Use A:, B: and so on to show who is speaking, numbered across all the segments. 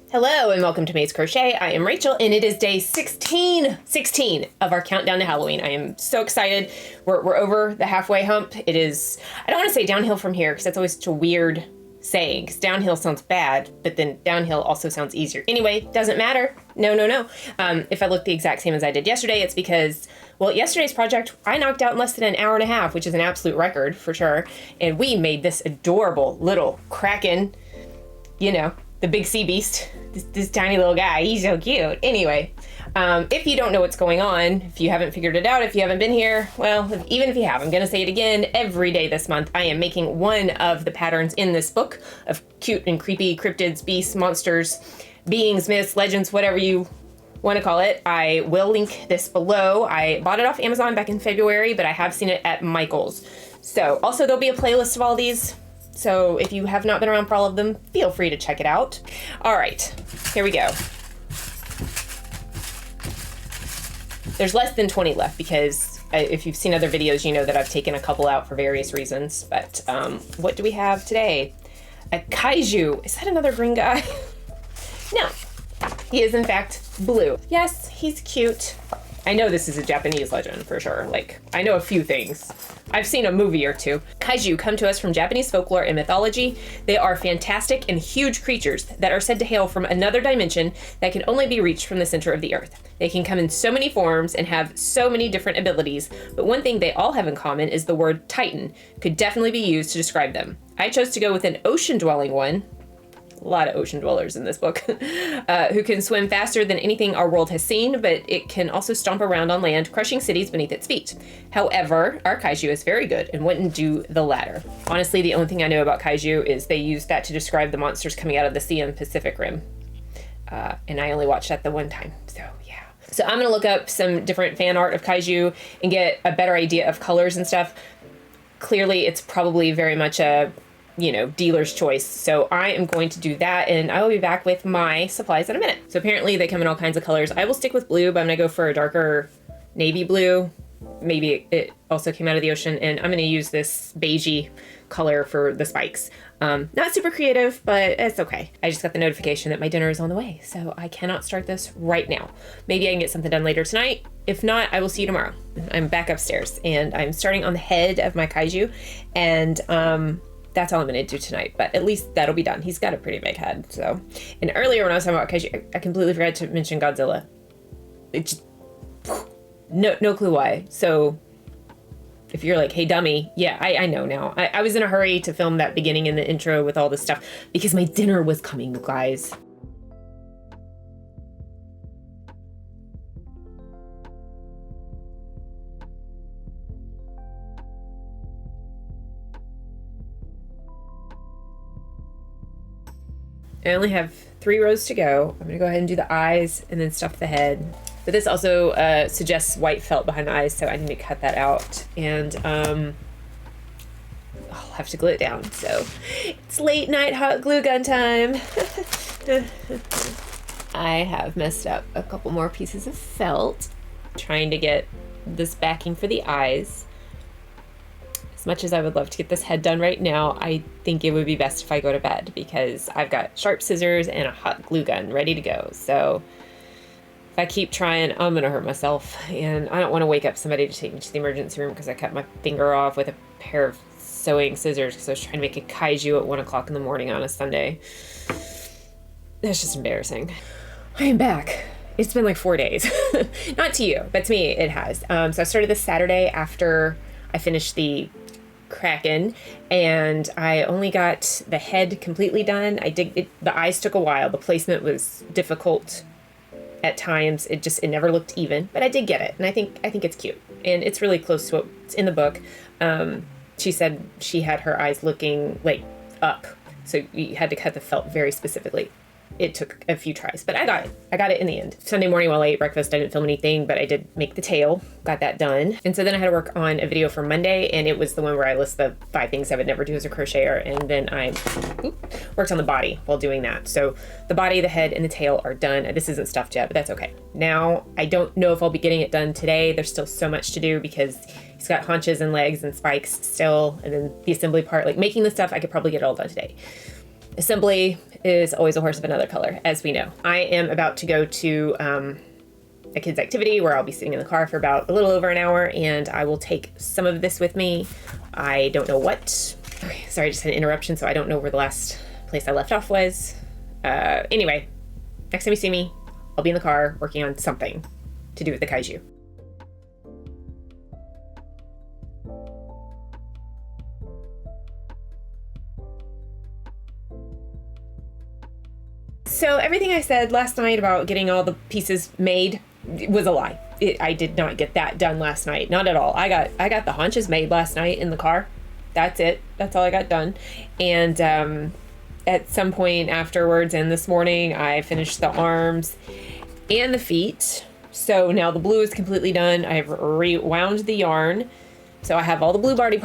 A: Hello and welcome to May's Crochet. I am Rachel and it is day 16 of our countdown to Halloween. I am so excited. We're over the halfway hump. It is, I don't want to say downhill from here because that's always such a weird saying because downhill sounds bad, but then downhill also sounds easier. Anyway, doesn't matter. No. If I look the exact same as I did yesterday, it's because, well, yesterday's project, I knocked out in less than an hour and a half, which is an absolute record for sure. And we made this adorable little kraken, you know, the big sea beast, this tiny little guy. He's so cute. Anyway, if you don't know what's going on, if you haven't figured it out, if you haven't been here, well, even if you have, I'm going to say it again. Every day this month, I am making one of the patterns in this book of cute and creepy cryptids, beasts, monsters, beings, myths, legends, whatever you want to call it. I will link this below. I bought it off Amazon back in February, but I have seen it at Michael's. So also there'll be a playlist of all these. So if you have not been around for all of them, feel free to check it out. All right, here we go. There's less than 20 left because if you've seen other videos, you know that I've taken a couple out for various reasons. But what do we have today? A kaiju. Is that another green guy? No, he is in fact blue. Yes, he's cute. I know this is a Japanese legend for sure. Like, I know a few things. I've seen a movie or two. Kaiju come to us from Japanese folklore and mythology. They are fantastic and huge creatures that are said to hail from another dimension that can only be reached from the center of the earth. They can come in so many forms and have so many different abilities, but one thing they all have in common is the word Titan could definitely be used to describe them. I chose to go with an ocean-dwelling one. A lot of ocean dwellers in this book, who can swim faster than anything our world has seen, but it can also stomp around on land, crushing cities beneath its feet. However, our kaiju is very good and wouldn't do the latter. Honestly, the only thing I know about kaiju is they use that to describe the monsters coming out of the sea and Pacific Rim. And I only watched that the one time, so yeah. So I'm gonna look up some different fan art of kaiju and get a better idea of colors and stuff. Clearly, it's probably very much a dealer's choice. So I am going to do that and I will be back with my supplies in a minute. So apparently they come in all kinds of colors. I will stick with blue, but I'm gonna go for a darker navy blue. Maybe it also came out of the ocean, and I'm gonna use this beigey color for the spikes. Not super creative, but it's okay. I just got the notification that my dinner is on the way, so I cannot start this right now. Maybe I can get something done later tonight. If not, I will see you tomorrow. I'm back upstairs and I'm starting on the head of my kaiju, and that's all I'm gonna do tonight, but at least that'll be done. He's got a pretty big head, so. And earlier when I was talking about kaiju, I completely forgot to mention Godzilla. It just, no clue why. So if you're like, hey dummy, yeah, I know now. I was in a hurry to film that beginning and the intro with all this stuff because my dinner was coming, you guys. I only have 3 rows to go. I'm gonna go ahead and do the eyes and then stuff the head. But this also suggests white felt behind the eyes, so I need to cut that out. And I'll have to glue it down. So it's late night hot glue gun time. I have messed up a couple more pieces of felt, trying to get this backing for the eyes. As much as I would love to get this head done right now, I think it would be best if I go to bed because I've got sharp scissors and a hot glue gun ready to go. So if I keep trying, I'm gonna hurt myself, and I don't want to wake up somebody to take me to the emergency room because I cut my finger off with a pair of sewing scissors because I was trying to make a kaiju at 1 o'clock in the morning on a Sunday. That's just embarrassing. I am back. It's been like 4 days. Not to you, but to me it has. So I started this Saturday after I finished the Kraken, and I only got the head completely done. The eyes took a while. The placement was difficult at times. It never looked even, but I did get it, and I think it's cute, and it's really close to what's in the book. She said she had her eyes looking like up, so you had to cut the felt very specifically. It took a few tries, but I got it in the end. Sunday morning while I ate breakfast, I didn't film anything, but I did make the tail, got that done. And so then I had to work on a video for Monday, and it was the one where I list the 5 things I would never do as a crocheter, and then I worked on the body while doing that. So the body, the head, and the tail are done. This isn't stuffed yet, but that's okay. Now, I don't know if I'll be getting it done today. There's still so much to do because he's got haunches and legs and spikes still, and then the assembly part, like making the stuff, I could probably get it all done today. Assembly is always a horse of another color, as we know. I am about to go to a kid's activity where I'll be sitting in the car for about a little over an hour, and I will take some of this with me. I don't know what. Okay, sorry, I just had an interruption, so I don't know where the last place I left off was. Anyway, next time you see me, I'll be in the car working on something to do with the kaiju. So everything I said last night about getting all the pieces made was a lie. I did not get that done last night. Not at all. I got the haunches made last night in the car. That's it. That's all I got done. And at some point afterwards and this morning, I finished the arms and the feet. So now the blue is completely done. I've rewound the yarn. So I have all the blue body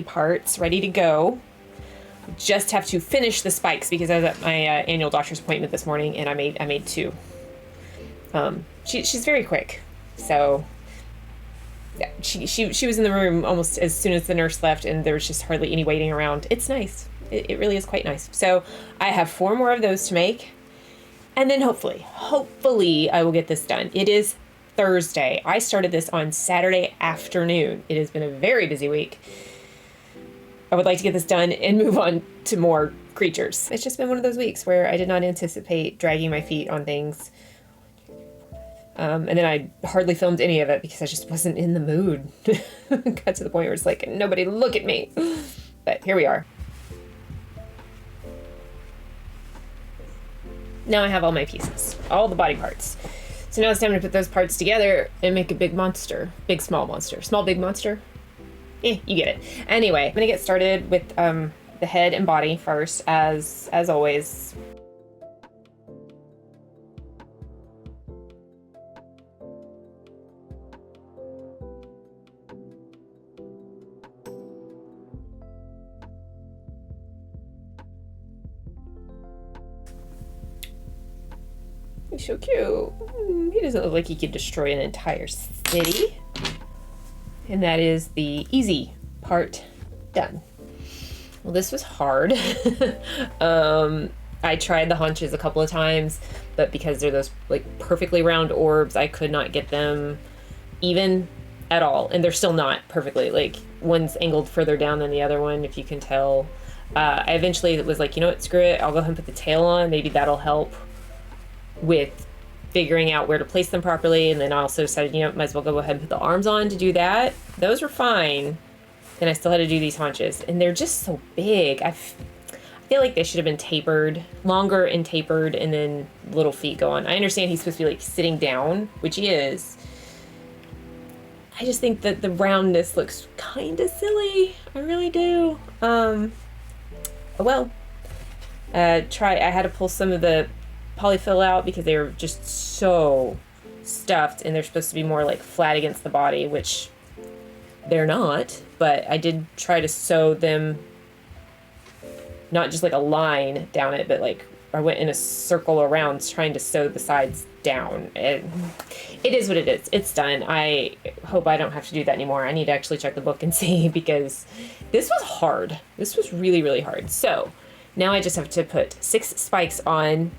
A: parts ready to go. Just have to finish the spikes because I was at my annual doctor's appointment this morning, and I made 2. She's very quick, so yeah, she was in the room almost as soon as the nurse left, and there was just hardly any waiting around. It's nice. It really is quite nice. So I have 4 more of those to make, and then hopefully I will get this done. It is Thursday. I started this on Saturday afternoon. It has been a very busy week. I would like to get this done and move on to more creatures. It's just been one of those weeks where I did not anticipate dragging my feet on things. And then I hardly filmed any of it because I just wasn't in the mood. Got to the point where it's like, nobody look at me. But here we are. Now I have all my pieces, all the body parts. So now it's time to put those parts together and make a big monster. Big, small monster. Small, big monster. You get it. Anyway, I'm gonna get started with the head and body first, as always. He's so cute. He doesn't look like he could destroy an entire city. And that is the easy part done. Well, this was hard. I tried the haunches a couple of times, but because they're those like perfectly round orbs, I could not get them even at all. And they're still not perfectly, like one's angled further down than the other one, if you can tell. I eventually was like, you know what, screw it. I'll go ahead and put the tail on. Maybe that'll help with figuring out where to place them properly. And then I also decided, you know, might as well go ahead and put the arms on to do that. Those were fine. And I still had to do these haunches, and they're just so big. I feel like they should have been tapered, longer and tapered, and then little feet go on. I understand he's supposed to be like sitting down, which he is. I just think that the roundness looks kind of silly. I really do. Well, I had to pull some of the polyfill out because they were just so stuffed, and they're supposed to be more like flat against the body, which they're not. But I did try to sew them, not just like a line down it, but like I went in a circle around trying to sew the sides down. And it is what it is. It's done. I hope I don't have to do that anymore. I need to actually check the book and see, because this was hard. This was really, really hard. So now I just have to put 6 spikes on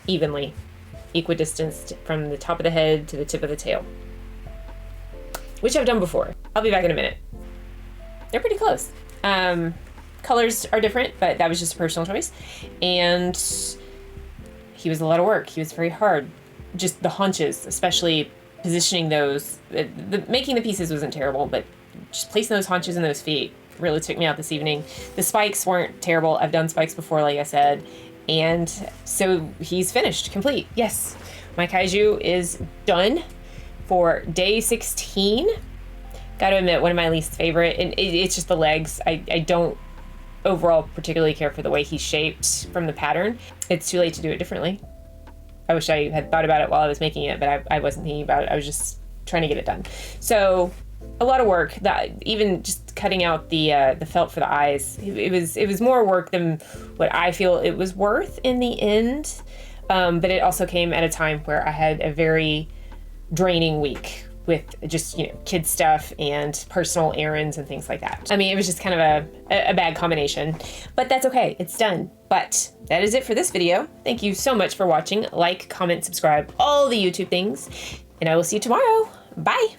A: evenly, equidistanced from the top of the head to the tip of the tail, which I've done before. I'll be back in a minute. They're pretty close. Colors are different, but that was just a personal choice. And he was a lot of work. He was very hard. Just the haunches, especially positioning those. Making the pieces wasn't terrible, but just placing those haunches and those feet really took me out this evening. The spikes weren't terrible. I've done spikes before, like I said. And so he's finished, complete. Yes, my kaiju is done for day 16. Gotta admit, one of my least favorite, and it's just the legs. I don't overall particularly care for the way he's shaped from the pattern. It's too late to do it differently. I wish I had thought about it while I was making it, but I wasn't thinking about it. I was just trying to get it done. So a lot of work. That even just cutting out the felt for the eyes, it was more work than what I feel it was worth in the end. But it also came at a time where I had a very draining week with just, you know, kid stuff and personal errands and things like that. I mean, it was just kind of a bad combination, but that's okay. It's done. But that is it for this video. Thank you so much for watching. Like, comment, subscribe, all the YouTube things, and I will see you tomorrow. Bye.